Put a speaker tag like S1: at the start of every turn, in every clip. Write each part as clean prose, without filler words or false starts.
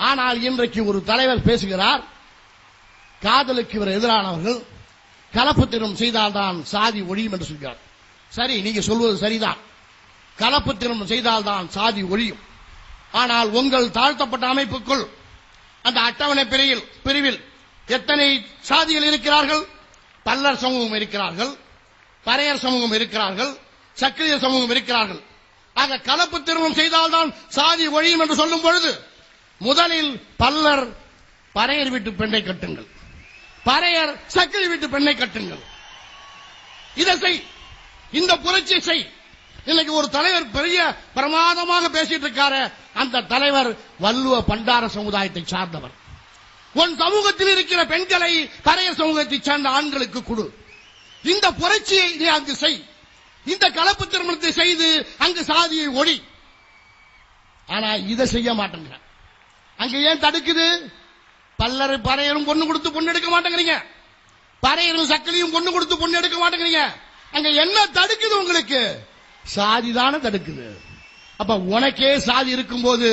S1: ஆனால் இன்றைக்கு ஒரு தலைவர் பேசுகிறார், காதலுக்கு இவர் எதிரானவர்கள், கலப்பு திருமணம் செய்தால்தான் சாதி ஒழியும் என்று சொல்கிறார். சரி, நீங்க சொல்வது சரிதான், கலப்பு திருமணம் செய்தால்தான் சாதி ஒழியும். ஆனால் உங்கள் தாழ்த்தப்பட்ட அமைப்புக்குள் அந்த அட்டவணை பிரிவில் எத்தனை சாதிகள் இருக்கிறார்கள்? பல்லர் சமூகம் இருக்கிறார்கள், பறையர் சமூகம் இருக்கிறார்கள், சக்கிலிய சமூகம் இருக்கிறார்கள். ஆக கலப்பு திருமணம் செய்தால்தான் சாதி ஒழியும் என்று சொல்லும் பொழுது முதலில் பல்லர் பறையர் வீட்டு பெண்ணை கட்டுங்கள், பறையர் சக்கிலி வீட்டு பெண்ணை கட்டுங்கள். இதை செய், இந்த புரட்சி செய். இன்னைக்கு ஒரு தலைவர் பெரிய பிரமாதமாக பேசிட்டு இருக்காரு, அந்த தலைவர் வள்ளுவ பண்டார சமுதாயத்தை சார்ந்தவர். உன் சமூகத்தில் இருக்கிற பெண்களை பறையர் சமூகத்தை சார்ந்த ஆண்களுக்கு கொடு. இந்த புரட்சியை நீ அங்கு செய், இந்த கலப்பு திருமணத்தை செய்து அங்கு சாதியை ஒழி. ஆனா இதை செய்ய மாட்டேங்கிற. அங்க ஏன் தடுக்குது? பல்லர் பறையரும் பொண்ணு கொடுத்து பொண்ணு எடுக்க மாட்டேங்கிறீங்க, பறையரும் சக்கிலியும் பொண்ணு கொடுத்து பொண்ணு எடுக்க மாட்டேங்கிறீங்க. அங்க என்ன தடுக்குது? உங்களுக்கு சாதிதான தடுக்குது. அப்ப உனக்கே சாதி இருக்கும் போது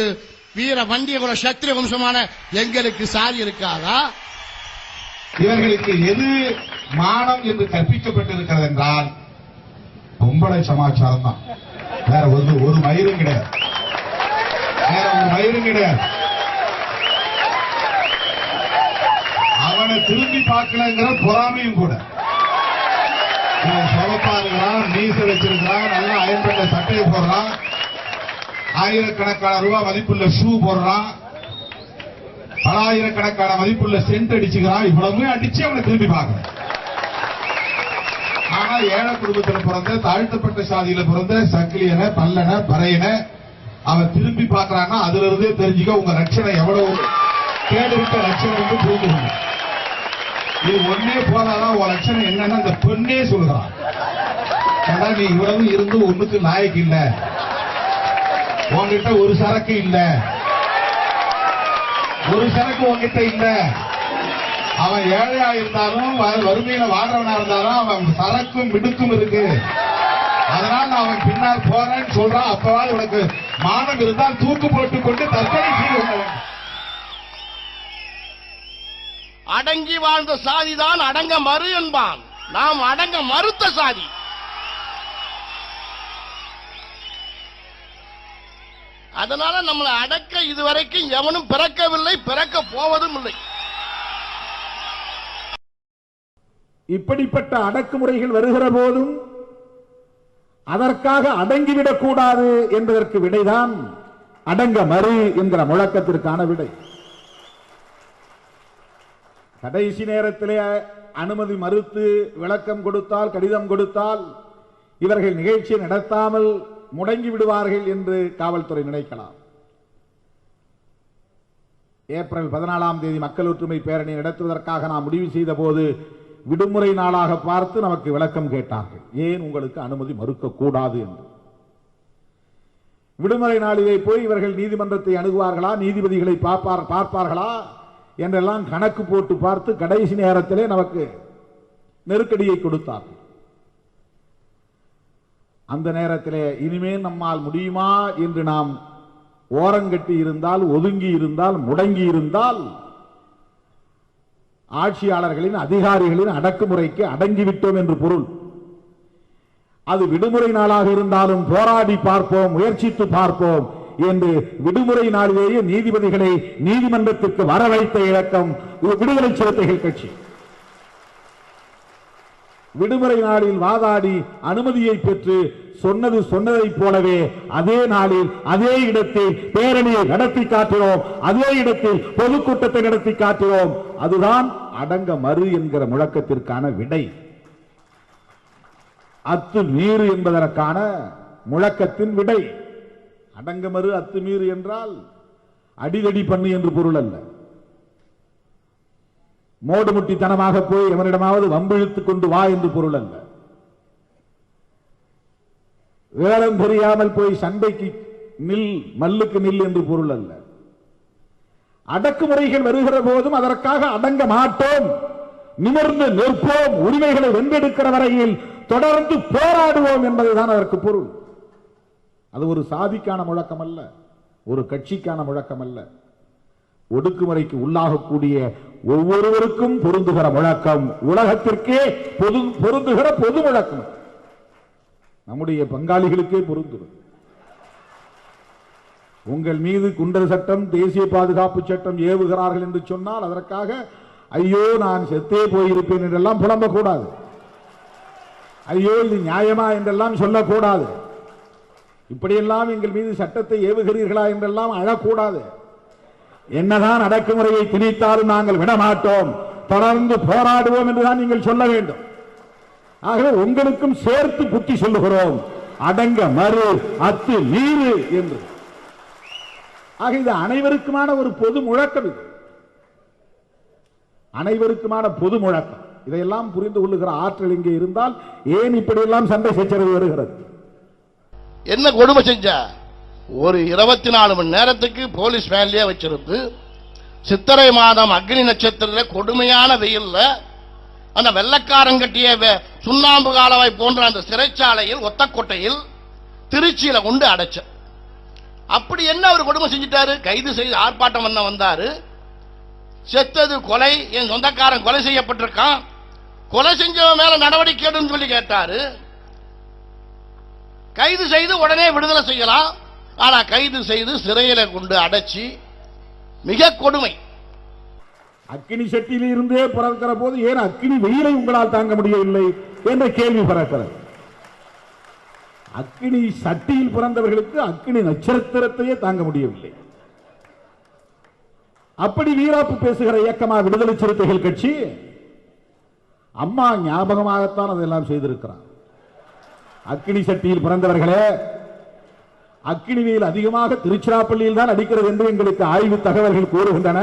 S1: வீர வண்டிய குல சத்திரிய வம்சமான எங்களுக்கு சாதி இருக்காதா?
S2: இவர்களுக்கு எது மானம் என்று கற்பிக்கப்பட்டிருக்கிறது என்றால் பொம்பளை சமாச்சாரம் தான். வேற ஒரு மயிரும் கிடையாது, வேற ஒரு மயிரும் கிடையாது. அவனை திரும்பி பார்க்கலங்கிற பொறாமையும் கூட. சொலப்பா இருக்கிறான், மீச வச்சிருக்கிறான், நல்லா அயன் பண்ண சட்டையை போடுறான், ஆயிரக்கணக்கான ரூபாய் மதிப்புள்ள ஷூ போடுறான், பல ஆயிரக்கணக்கான மதிப்புள்ள சென்ட் அடிச்சுக்கிறான். இவ்வளவு அடிச்சு அவனை திரும்பி பார்க்கணும். ஆனா ஏழை குடும்பத்தில் பிறந்த, தாழ்த்தப்பட்ட சாதியில பிறந்த சக்கிலியனை, பல்லனை, பறையனை அவன் திரும்பி பார்க்கறான்னா அதுல இருந்தே தெரிஞ்சுக்க உங்க ரட்சணை எவ்வளவு கேடுவிட்ட ரட்சணை வந்து புரிஞ்சுக்கணும். இது ஒன்னே போதாதான் உன் ரட்சணை என்னன்னு அந்த பெண்ணே சொல்லுகிறான். ஏன்னா நீ இவ்வளவு இருந்து ஒண்ணுக்கு நாயக்கு இல்ல, உங்ககிட்ட ஒரு சரக்கு இல்ல, ஒரு சரக்கு உங்ககிட்ட இல்ல. அவன் ஏழையா இருந்தாலும் வறுமையில வாழ்றவனா இருந்தாலும் அவன் சரக்கும் மிடுக்கும் இருக்கு. அதனால அவன் பின்னால் போறேன்னு சொல்றான். அப்பவாது உனக்கு மானம் இருந்தால் தூக்கு போட்டுக் கொண்டு தற்கொலை செய்து கொள்ள வேண்டும்.
S1: அடங்கி வாழ்ந்த சாதிதான் அடங்க மறு என்பான். நாம் அடங்க மறுத்த சாதி. அதனால நம்மளை அடக்க இதுவரைக்கும் எவனும் பிறக்கவில்லை, பிறக்க போவதும் இல்லை.
S3: இப்படிப்பட்ட அடக்குமுறைகள் வருகிற போதும் அதற்காக அடங்கிவிடக் கூடாது என்பதற்கு விடைதான் அடங்க மறு என்கிற முழக்கத்திற்கான விடை. கடைசி நேரத்திலே அனுமதி மறுத்து விளக்கம் கொடுத்தால், கடிதம் கொடுத்தால் இவர்கள் நிகழ்ச்சியை நடத்தாமல் முடங்கி விடுவார்கள் என்று காவல்துறை நினைக்கலாம். ஏப்ரல் 14ஆம் தேதி மக்கள் ஒற்றுமை பேரணி நடத்துவதற்காக நாம் முடிவு செய்த போது விடுமுறை நாளாக பார்த்து நமக்கு விளக்கம் கேட்டார்கள். ஏன் உங்களுக்கு அனுமதி மறுக்கக்கூடாது என்று. விடுமுறை நாளிலே போய் இவர்கள் நீதிமன்றத்தை அணுகுவார்களா, நீதிபதிகளை பார்ப்பார்களா என்றெல்லாம் கணக்கு போட்டு பார்த்து கடைசி நேரத்திலே நமக்கு நெருக்கடியை கொடுத்தார்கள். அந்த நேரத்திலே இனிமேல் நம்மால் முடியுமா என்று நாம் ஓரங்கட்டி இருந்தால், ஒதுங்கி இருந்தால், முடங்கி இருந்தால் ஆட்சியாளர்களின், அதிகாரிகளின் அடக்குமுறைக்கு அடங்கிவிட்டோம் என்று பொருள். அது விடுமுறை நாளாக இருந்தாலும் போராடி பார்ப்போம், முயற்சித்து பார்ப்போம் என்று விடுமுறை நாளிலேயே நீதிபதிகளை நீதிமன்றத்திற்கு வரவைத்த இயக்கம் விடுதலை சிறுத்தைகள் கட்சி. விடுமுறை நாளில் வாதாடி அனுமதியை பெற்று சொன்னதைப் போலவே அதே நாளில் அதே இடத்தில் பேரணியை நடத்தி காட்டுகிறோம், அதே இடத்தில் பொதுக்கூட்டத்தை நடத்தி காட்டுகிறோம். அதுதான் அடங்க மறு என்கிற முழக்கத்திற்கான விடை. அத்துமீறு என்பதற்கான முழக்கத்தின் விடை. அடங்க மறு அத்துமீறு என்றால் அடிதடி பண்ணு என்று பொருள் அல்ல. மோடுமுட்டித்தனமாக போய் எவனிடமாவது வம்பிழுத்துக் கொண்டு வா என்று பொருள் அல்ல. வேளம் தெரியாமல் போய் சண்டைக்கு நில், மல்லுக்கு நில் என்று பொருள் அல்ல. அடக்குமுறைகள் வருகிற போதும் அதற்காக அடங்க மாட்டோம், நிமிர்ந்து நிற்போம், உரிமைகளை வென்றெடுக்கிற வரையில் தொடர்ந்து போராடுவோம் என்பதுதான் அதற்கு பொருள். அது ஒரு சாதிக்கான முழக்கம் அல்ல, ஒரு கட்சிக்கான முழக்கம் அல்ல. ஒடுக்குமுறைக்கு உள்ளாகக்கூடிய ஒவ்வொருவருக்கும் பொருந்துகிற முழக்கம், உலகத்திற்கே பொருந்துகிற பொது முழக்கம், நம்முடைய பங்காளிகளுக்கே பொருந்துகிறது. உங்கள் மீது குண்டர் சட்டம், தேசிய பாதுகாப்பு சட்டம் ஏவுகிறார்கள் என்று சொன்னால் அதற்காக ஐயோ நான் செத்தே போயிருப்பேன் என்றெல்லாம் புலம்பக்கூடாது. ஐயோ இது நியாயமா என்றெல்லாம் சொல்லக்கூடாது. இப்படியெல்லாம் எங்கள் மீது சட்டத்தை ஏவுகிறீர்களா என்றெல்லாம் அழக்கூடாது. என்னதான் அடக்குமுறையை திணித்தாலும் நாங்கள் விடமாட்டோம், தொடர்ந்து போராடுவோம் என்றுதான் நீங்கள் சொல்ல வேண்டும். ஆகவே உங்களுக்கும் சேர்த்து புத்தி சொல்லுகிறோம், அடங்க மறு, அத்து மீறு என்று. ஆக இது அனைவருக்குமான ஒரு பொது முழக்கம், இது அனைவருக்குமான பொது முழக்கம். இதையெல்லாம் புரிந்து கொள்ளுகிற ஆற்றல் இங்கே இருந்தால் ஏன் இப்படியெல்லாம் சண்டை சச்சரவு வருகிறது?
S1: என்ன கொடுமை செஞ்ச? ஒரு 24 மணி நேரத்துக்கு போலீஸ் வேலையே வச்சிருந்து சித்திரை மாதம் அக்னி நட்சத்திர கொடுமையான வெயில்ல அந்த வெள்ளக்காரன் கட்டிய சுண்ணாம்பு காலவாய் போன்ற அந்த சிறைச்சாலையில் ஒத்தக்கோட்டையில் திருச்சியில கொண்டு அடைச்ச. அப்படி என்ன அவர் கொடுமை செஞ்சிட்டாரு? கைது செய்து ஆர்ப்பாட்டம் பண்ண வந்தாரு. செத்தது கொலை, என் சொந்தக்காரன் கொலை செய்யப்பட்டிருக்கான், கொலை செஞ்சவன் மேல நடவடிக்கை எடுன்னு சொல்லி கேட்டாரு. கைது செய்து உடனே விடுதலை செய்யலாம், ஆனா கைது செய்து சிறையில கொண்டு அடைச்சி மிக கொடுமை.
S3: அக்கினி சட்டியில் இருந்தே பிறக்கிற போது ஏன் அக்கினி வெயிலை உங்களால் தாங்க முடியவில்லை என்ற கேள்வி பிறக்கிறது. அக்கினி சட்டியில் பிறந்தவர்களுக்கு அக்கினி நட்சத்திரத்தையே தாங்க முடியவில்லை. அப்படி வீராப்பு பேசுகிற இயக்கமா விடுதலை சிறுத்தைகள் கட்சி? அம்மா ஞாபகமாகத்தான் அதெல்லாம் செய்திருக்கிறார். அக்கினி சட்டியில் பிறந்தவர்களே, அக்கினி வெயில் அதிகமாக திருச்சிராப்பள்ளியில் தான் அடிக்கிறது என்று எங்களுக்கு ஆய்வு தகவல்கள் கூறுகின்றன.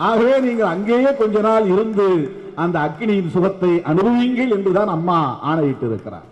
S3: ஆகவே நீங்கள் அங்கேயே கொஞ்ச நாள் இருந்து அந்த அக்கினியின் சுகத்தை அனுபவியுங்கள் என்றுதான் அம்மா ஆணையிட்டு இருக்கிறார்.